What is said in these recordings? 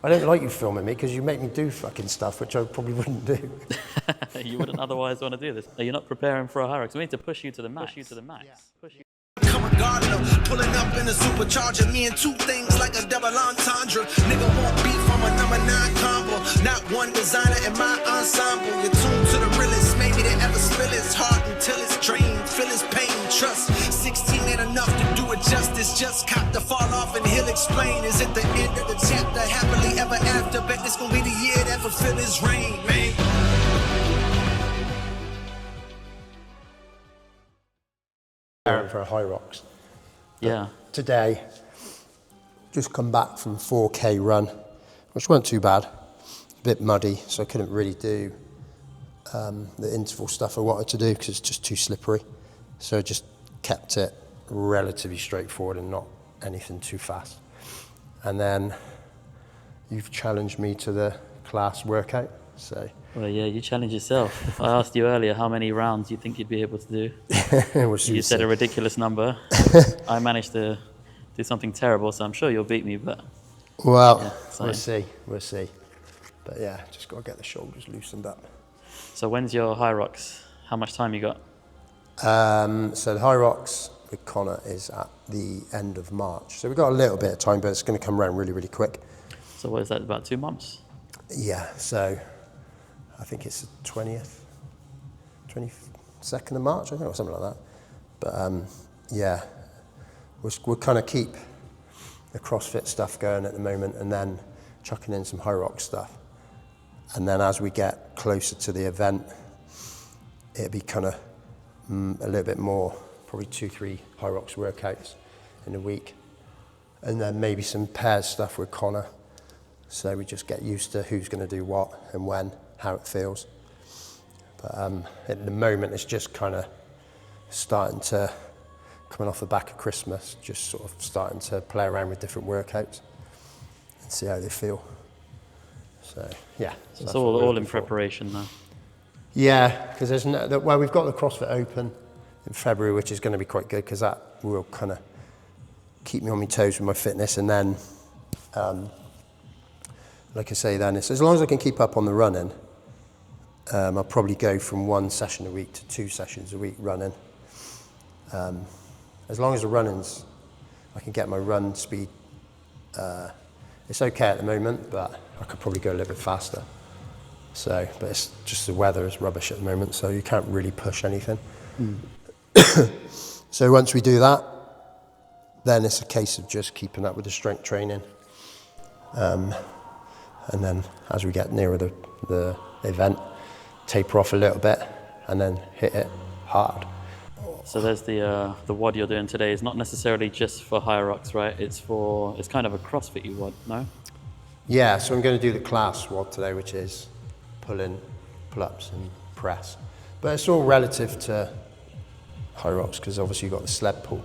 I don't like you filming me because you make me do fucking stuff which I probably wouldn't do. You wouldn't otherwise want to do this. You're not preparing for a Hyrox. We need to push you to the max. Come regardless, pulling up in a supercharger, me and two things like a double entendre. Nigga won't beef from a number 9 combo. Not one designer in my ensemble. You're tuned to the realest, maybe they ever spill his heart until it's drained. Feel his pain, trust. 16 ain't enough to do it justice. Just cop the fall off and he'll explain. Is it the end of the chapter? Happily ever after. Bet this gonna be the year that fulfill his reign, man. For a Hyrox. Yeah. Today, just come back from 4K run, which wasn't too bad. A bit muddy, so I couldn't really do the interval stuff I wanted to do because it's just too slippery. So I just kept it relatively straightforward and not anything too fast. And then you've challenged me to the class workout, so. Well, yeah, you challenge yourself. I asked you earlier how many rounds you think you'd be able to do. You said a ridiculous number. I managed to do something terrible, so I'm sure you'll beat me. But well, yeah, we'll see. But yeah, just got to get the shoulders loosened up. So when's your Hyrox? How much time you got? So the Hyrox with Connor is at the end of March. So we've got a little bit of time, but it's going to come around really, really quick. So what is that, about 2 months? Yeah, so I think it's the 22nd of March, I think, or something like that. But yeah, we'll kind of keep the CrossFit stuff going at the moment and then chucking in some Hyrox stuff. And then as we get closer to the event, it'll be kind of a little bit more, probably 2-3 Hyrox workouts in a week. And then maybe some pairs stuff with Connor. So we just get used to who's going to do what and when, how it feels. But at the moment, it's just kind of starting to, coming off the back of Christmas, just sort of starting to play around with different workouts and see how they feel. So, yeah. So it's all in preparation now. Yeah, because there's well, we've got the CrossFit Open in February, which is going to be quite good because that will kind of keep me on my toes with my fitness. And then, like I say, then it's as long as I can keep up on the running, I'll probably go from 1 session a week to 2 sessions a week running. As long as the running's, I can get my run speed. It's okay at the moment, but I could probably go a little bit faster. So, but it's just the weather is rubbish at the moment, so you can't really push anything. So once we do that, then it's a case of just keeping up with the strength training. And then as we get nearer the event, taper off a little bit and then hit it hard. So there's the WOD you're doing today is not necessarily just for Hyrox, right? It's kind of a CrossFit WOD, no? Yeah, so I'm going to do the class WOD today, which is pull-in, pull-ups and press. But it's all relative to Hyrox because obviously you've got the sled pull,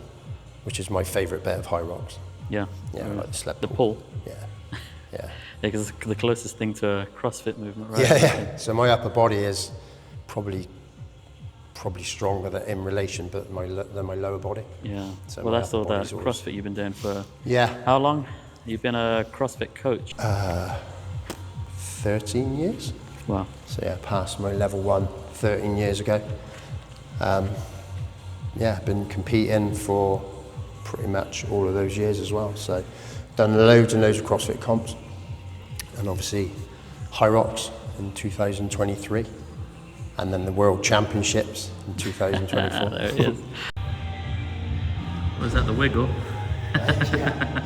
which is my favourite bit of Hyrox. Yeah. Yeah, I like the sled pull. The pull? Yeah. Yeah. Because it's the closest thing to a CrossFit movement, right? Yeah. So my upper body is probably stronger in relation, but than my lower body. Yeah. So well, that's all that CrossFit you've been doing for. Yeah. How long? You've been a CrossFit coach. 13 years. Wow. So yeah, passed my level 1 13 years ago. Yeah, been competing for pretty much all of those years as well. So done loads and loads of CrossFit comps, and obviously Hyrox in 2023, and then the World Championships in 2024. There it is. Was that the wiggle? Yeah.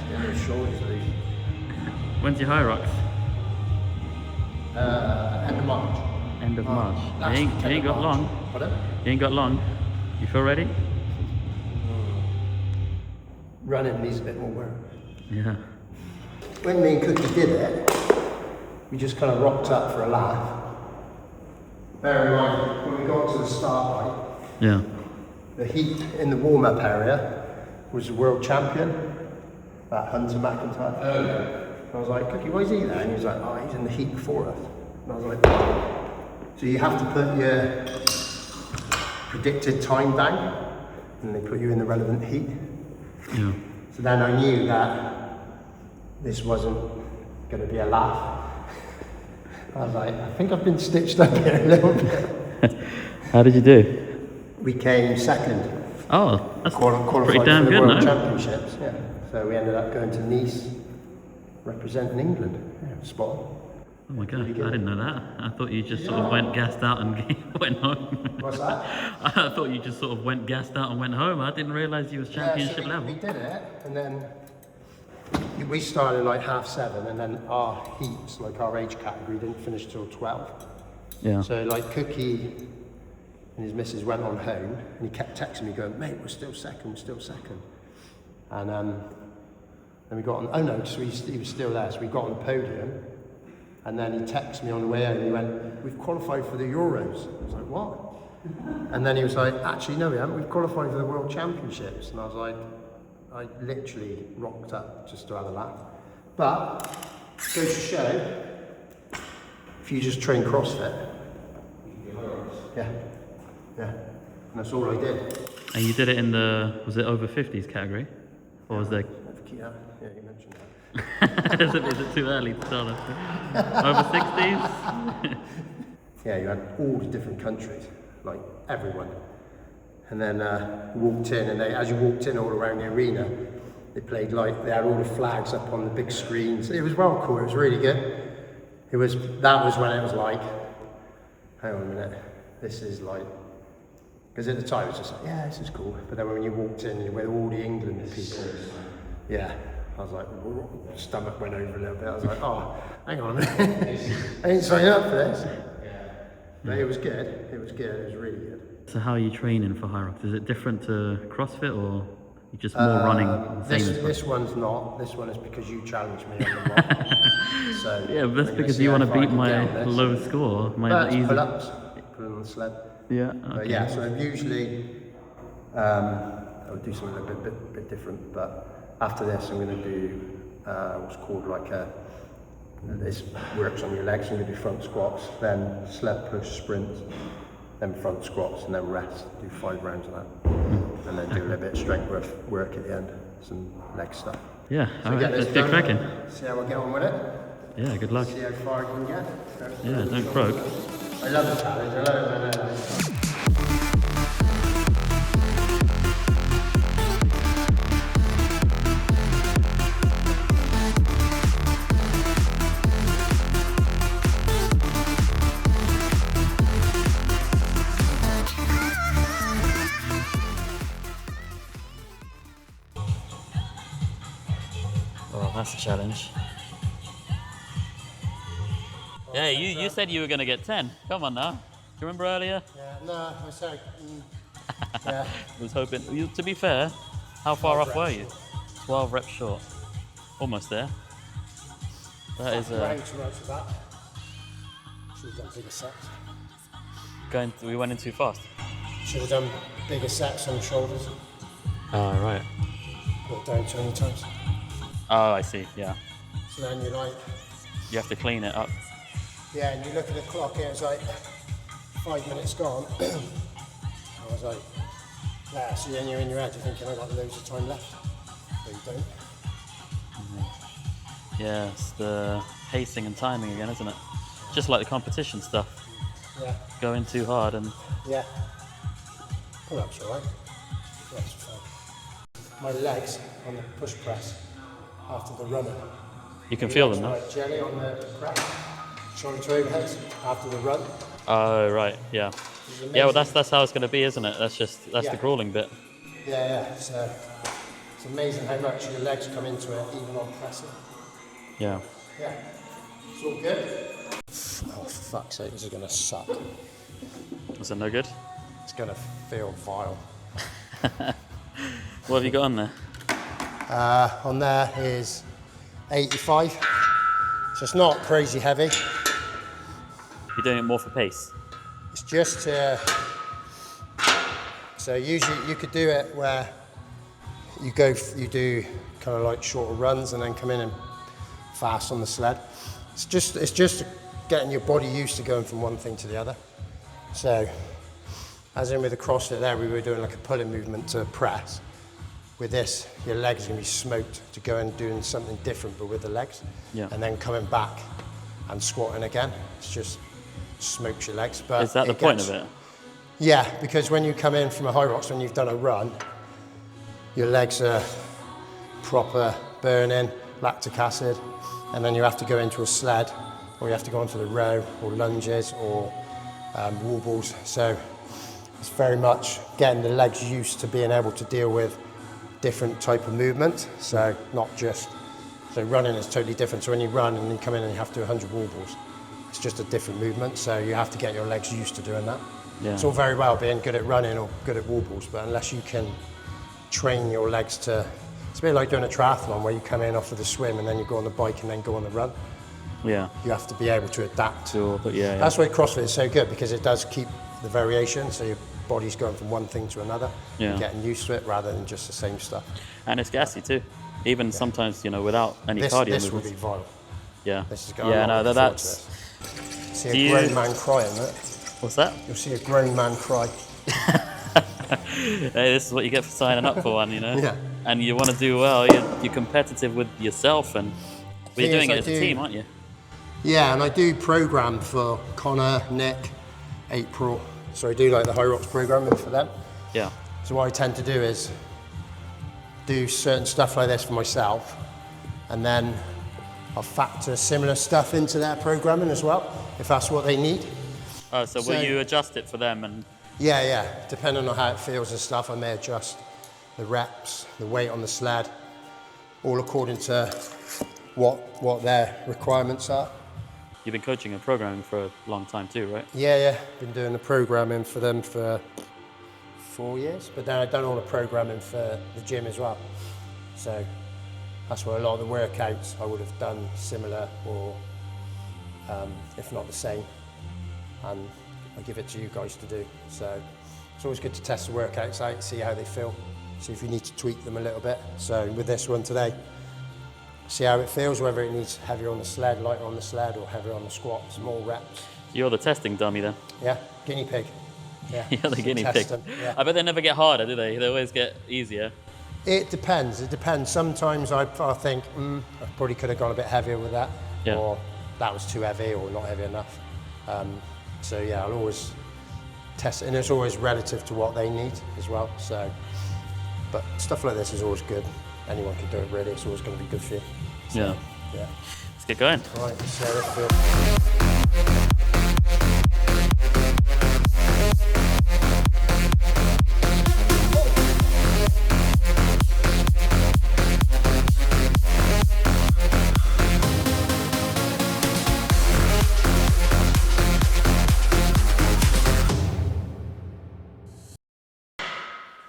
When's your Hyrox? End of March. End of March. You ain't got long. Pardon? You ain't got long. You feel ready? Running needs a bit more work. Yeah. When me and Cookie did it, we just kind of rocked up for a laugh. Bear in mind, when we got to the start line, yeah, the heat in the warm-up area was the world champion, that Hunter McIntyre. Oh, yeah. I was like, Cookie, why is he there? And he was like, oh, he's in the heat before us. And I was like, so you have to put your predicted time down, and they put you in the relevant heat. Yeah. So then I knew that this wasn't going to be a laugh. I was like, I think I've been stitched up here a little bit. How did you do? We came second. Oh, that's Qualified pretty damn for the good, World no? Championships. Yeah. So we ended up going to Nice, representing England. Yeah, spot on. Oh my god, I didn't know that. I thought you just sort of went gassed out and went home. What's that? I thought you just sort of went gassed out and went home. I didn't realise you was championship level. We did it, and then we started like 7:30, and then our heats, like our age category, didn't finish till 12. Yeah. So like Cookie and his missus went on home, and he kept texting me going, mate, we're still second. And then we got on, oh no, so he was still there, so we got on the podium, and then he texted me on the way home, and he went, we've qualified for the Euros. I was like, what? And then he was like, actually no we haven't, we've qualified for the World Championships. And I was like, I literally rocked up just to have a laugh. But, goes to show, if you just train CrossFit, yeah, and that's all I did. And you did it in the, was it over 50s category? Or was there... Yeah, you mentioned that. is it too early to tell us? Over 60s? Yeah, you had all the different countries, like everyone. And then walked in, and as you walked in all around the arena, they played like, they had all the flags up on the big screens. It was well cool, it was really good. That was when it was like, hang on a minute, this is like, because at the time it was just like, yeah, this is cool. But then when you walked in with all the England people, yeah, I was like, stomach went over a little bit. I was like, oh, hang on a minute, I ain't signed up for this. But it was good, it was really good. So how are you training for Hyrox? Is it different to CrossFit, or you just more running? This one's not. This one is because you challenged me on the block. So yeah, but that's because you want to beat my low score. My easy pull-ups, put it on the sled. Yeah. Okay. But yeah, so usually I would do something a bit different. But after this, I'm going to do what's called like this works on your legs. I'm going to do front squats, then sled push sprints, then front squats, and then rest. Do 5 rounds of that, and then do a little bit of strength work at the end, some leg stuff. Yeah, So alright, let's get cracking. See how I get on with it. Yeah, good luck. See how far I can get. Yeah, don't croak. I love the challenge. I love it. Oh, that's a challenge. Yeah, you said you were going to get 10. Come on now. Do you remember earlier? Yeah, no, I said, yeah. I was hoping. To be fair, how far off were you? 12 reps short. Almost there. That is Round too much for that. Should have done bigger sets. we went in too fast. Should have done bigger sets on the shoulders. Oh, right. Put it down 20 times. Oh, I see, yeah. So then you're like, You have to clean it up. yeah, and you look at the clock and it's like 5 minutes gone. I was like, yeah, so then you're in your head, you're thinking, I've got loads of time left. But you don't. Yeah, it's the pacing and timing again, isn't it? Just like the competition stuff. Yeah. Going too hard and... Yeah. Pull-ups, alright. Pull-ups are fine. My legs on the push press after the running. You can feel them now? Like jelly on the press, shoulder to overheads after the run. Oh, right, yeah. Yeah, well, that's how it's going to be, isn't it? That's the crawling bit. Yeah. So it's amazing how much your legs come into it, even on pressing. Yeah. Yeah. It's all good. Oh, for fuck's sake, this is going to suck. Was that no good? It's going to feel vile. What have you got on there? On there is 85. So it's not crazy heavy. You're doing it more for pace? It's just so usually you could do it where you do kind of like shorter runs and then come in and fast on the sled. It's just getting your body used to going from one thing to the other. So, as in with the CrossFit there, we were doing like a pulling movement to press. with this, your legs are going to be smoked to go and doing something different, but with the legs. Yeah. And then coming back and squatting again, it's just smokes your legs. But is that the point of it? Yeah, because when you come in from a Hyrox, when you've done a run, your legs are proper burning, lactic acid, and then you have to go into a sled, or you have to go onto the row, or lunges, or wall balls. So it's very much getting the legs used to being able to deal with different type of movement. So not just, so running is totally different. So when you run and you come in and you have to do 100 wall balls, it's just a different movement. So you have to get your legs used to doing that. Yeah. It's all very well being good at running or good at wall balls, but unless you can train your legs to, it's a bit like doing a triathlon where you come in off of the swim and then you go on the bike and then go on the run. Yeah. You have to be able to adapt. But yeah. That's why CrossFit is so good, because it does keep the variation, so your body's going from one thing to another, Yeah. and getting used to it rather than just the same stuff. And it's gassy too. Even sometimes, without any cardio This will movements. be vital. Yeah. This is yeah, no, that's... See a grown man crying, right? What's that? You'll see a grown man cry. Hey, this is what you get for signing up for one, Yeah. And you want to do well. You're competitive with yourself, and you're doing it as a team, aren't you? Yeah, and I do program for Connor, Nick, April. So I do like the Hyrox programming for them. Yeah. So what I tend to do is do certain stuff like this for myself, and then I'll factor similar stuff into their programming as well, if that's what they need. So will you adjust it for them? And Yeah. Depending on how it feels and stuff, I may adjust the reps, the weight on the sled, all according to what their requirements are. you've been coaching and programming for a long time too, right? Yeah. Been doing the programming for them for 4 years, but then I've done all the programming for the gym as well. So that's where a lot of the workouts I would have done similar, or if not the same, and I give it to you guys to do. So it's always good to test the workouts out, see how they feel, see if you need to tweak them a little bit. So with this one today, see how it feels, whether it needs heavier on the sled, lighter on the sled, or heavier on the squats, more reps. You're the testing dummy then. Yeah, guinea pig. Yeah, You're the guinea pig. test them, yeah. I bet they never get harder, do they? They always get easier. It depends. Sometimes I think, I probably could have gone a bit heavier with that, Yeah. or that was too heavy, or not heavy enough. So yeah, I'll always test it, and it's always relative to what they need as well. So, but stuff like this is always good. Anyone can do it really. It's always going to be good for you. So, yeah. Let's get going. Right, so let's do it.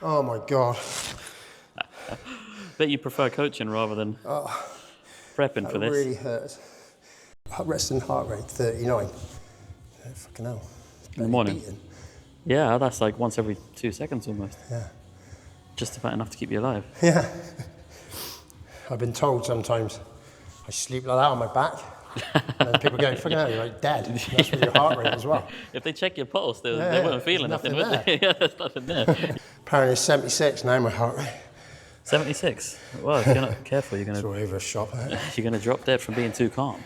Oh my God. Bet you prefer coaching rather than prepping for That this. really hurts. Resting heart rate 39. Fucking hell. In the morning. Beating. Yeah, that's like once every 2 seconds almost. Yeah. Just about enough to keep you alive. Yeah. I've been told sometimes I sleep like that on my back. And people go, fucking hell, you're like dead. That's with your heart rate as well. If they check your pulse, they Yeah, wouldn't feel there's anything, nothing would they? Yeah, there's nothing there. Apparently it's 76 now, my heart rate. 76. Well, if you're not careful, you're It's gonna all over a shop. Eh? you're gonna drop dead from being too calm.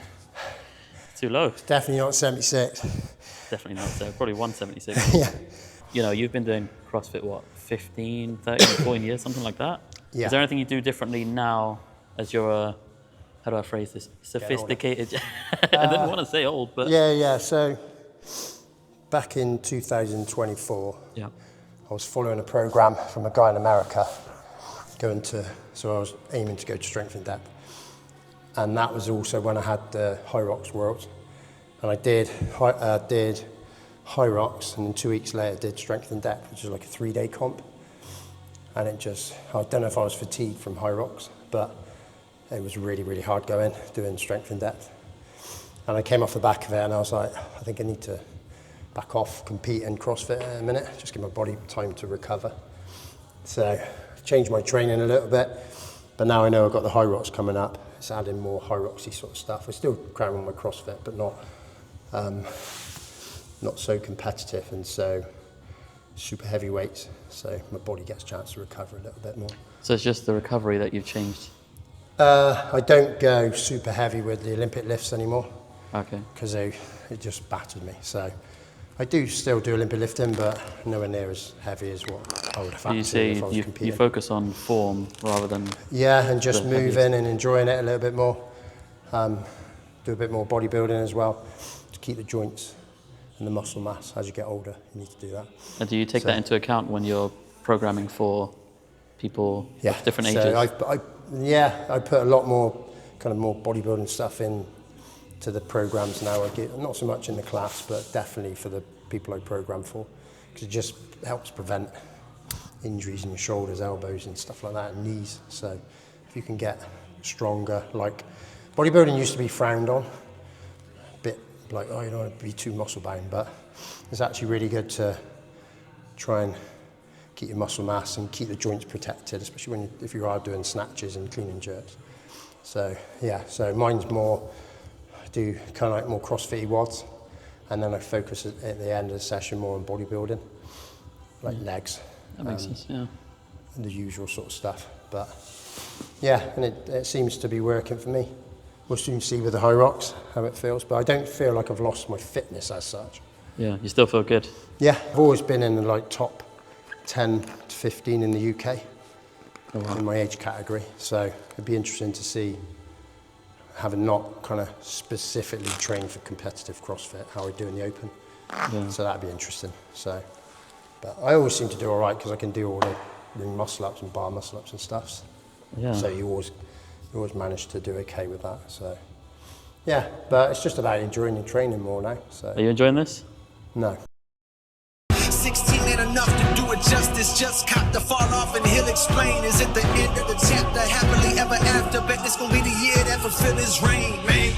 Too low. Definitely not 76. Definitely not so. Probably 176. Yeah. You've been doing CrossFit, what, 15, 13, 14 years, something like that? Yeah. Is there anything you do differently now as you're how do I phrase this? Sophisticated. I didn't want to say old, but Yeah. So back in 2024, yeah. I was following a program from a guy in America, so I was aiming to go to Strength in Depth. And that was also when I had the Hyrox Worlds. And I did Hyrox, and then 2 weeks later did Strength in Depth, which is like a 3-day comp. And I don't know if I was fatigued from Hyrox, but it was really, really hard going, doing Strength in Depth. And I came off the back of it and I was like, I think I need to back off, compete in CrossFit in a minute, just give my body time to recover. So I've changed my training a little bit, but now I know I've got the Hyrox coming up. It's adding more Hyroxy sort of stuff. I still cram on my CrossFit, but not so competitive and so super heavy weights. So my body gets a chance to recover a little bit more. So it's just the recovery that you've changed? I don't go super heavy with the Olympic lifts anymore. Okay. Because it just battered me. So I do still do Olympic lifting, but nowhere near as heavy as what I would have had to if I was competing. You focus on form rather than... Yeah, and just moving and enjoying it a little bit more. Do a bit more bodybuilding as well to keep the joints and the muscle mass. As you get older, you need to do that. And do you take that into account when you're programming for people of different ages? I put a lot more bodybuilding stuff in to the programs now. I get not so much in the class, but definitely for the people I program for, because it just helps prevent injuries in your shoulders, elbows, and stuff like that, and knees. So if you can get stronger, like bodybuilding used to be frowned on, a bit like, oh, you don't want to be too muscle bound, but it's actually really good to try and keep your muscle mass and keep the joints protected, especially if you are doing snatches and clean and jerks. So yeah, so mine's more, I do kind of like more CrossFit wads, and then I focus at the end of the session more on bodybuilding, like legs. That makes sense, yeah. And the usual sort of stuff, but yeah, and it seems to be working for me. We'll soon see with the Hyrox how it feels, but I don't feel like I've lost my fitness as such. Yeah, you still feel good? Yeah, I've always been in the like top 10 to 15 in the UK in my age category, so it'd be interesting to see, having not kind of specifically trained for competitive CrossFit, how I do in the open. Yeah. So that'd be interesting. So, but I always seem to do all right because I can do all the ring muscle ups and bar muscle ups and stuff. Yeah. So you always manage to do okay with that. So yeah, but it's just about enjoying your training more now. So are you enjoying this? No. 16 ain't enough to do it justice. Just cop the fall off and he'll explain. Is it the end of the chapter? Happily ever after. Bet this gonna be the year that fulfill his reign, man.